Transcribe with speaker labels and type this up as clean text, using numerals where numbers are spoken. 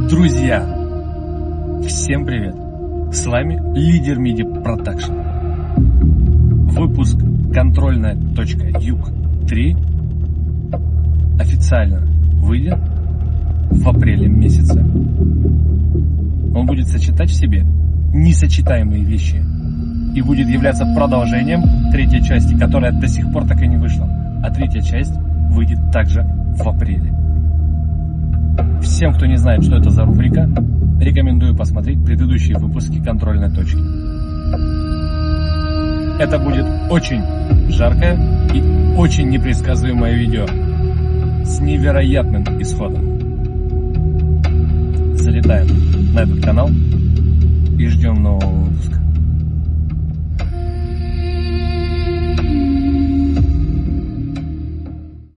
Speaker 1: Друзья, всем привет! С вами лидер Миди Продакшн. Выпуск контрольная точка Юг 3 официально выйдет в апреле месяце. Он будет сочетать в себе несочетаемые вещи и будет являться продолжением третьей части, которая до сих пор так и не вышла. А третья часть выйдет также в апреле. Всем, кто не знает, что это за рубрика, рекомендую посмотреть предыдущие выпуски контрольной точки. Это будет очень жаркое и очень непредсказуемое видео с невероятным исходом. Залетаем на этот канал и ждем нового выпуска.